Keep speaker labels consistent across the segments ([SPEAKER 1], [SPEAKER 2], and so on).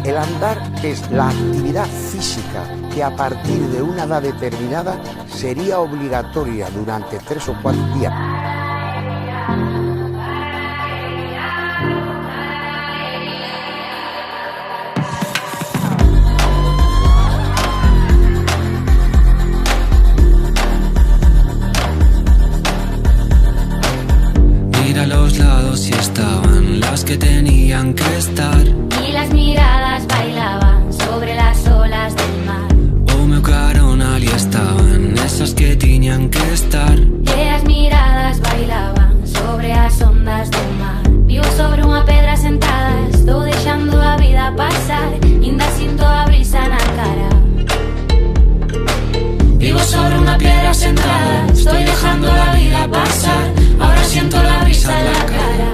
[SPEAKER 1] El andar es la actividad física que a partir de una edad determinada sería obligatoria durante 3 o 4 días.
[SPEAKER 2] Mira a los lados y estaban las que tenían que estar.
[SPEAKER 3] Y las miradas bailaban sobre las olas del mar.
[SPEAKER 2] O meu caronal y estaban esas que tenían que estar.
[SPEAKER 3] E as miradas bailaban sobre as ondas do mar. Vivo sobre unha pedra sentada, estou deixando a vida pasar. Ainda sinto a brisa na cara. Vivo sobre unha piedra sentada, estoy dejando la vida pasar. Ahora siento la brisa en la cara.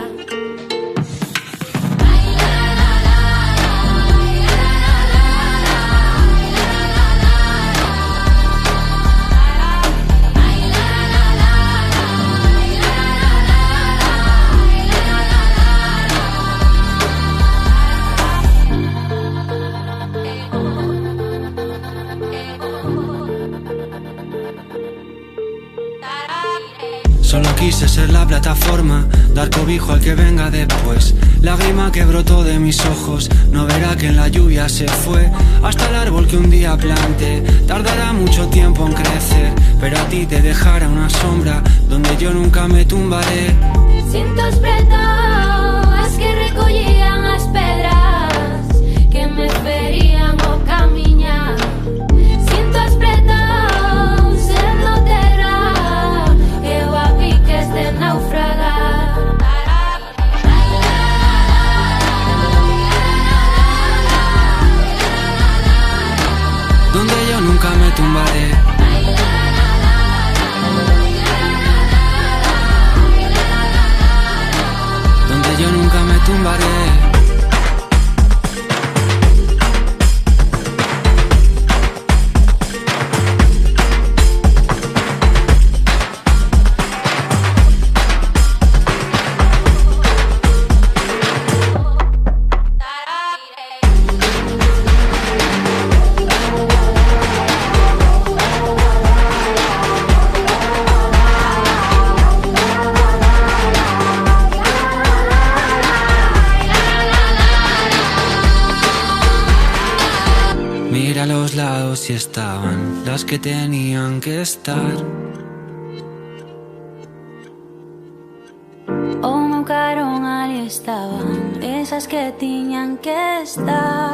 [SPEAKER 2] Solo quise ser la plataforma, dar cobijo al que venga después. Lágrima que brotó de mis ojos, no verá que en la lluvia se fue. Hasta el árbol que un día plante, tardará mucho tiempo en crecer. Pero a ti te dejará una sombra, donde yo nunca me tumbaré.
[SPEAKER 3] Sinto as que recollían as pedras que me ferían o camiñar. Sinto as pretos sendo terra, eu a piques de naufragar.
[SPEAKER 2] Donde yo nunca me tumbaré. Donde yo nunca me tumbaré. Mira a los lados y estaban las que tenían que estar.
[SPEAKER 3] O meu carón ali estaban esas que tiñan que estar.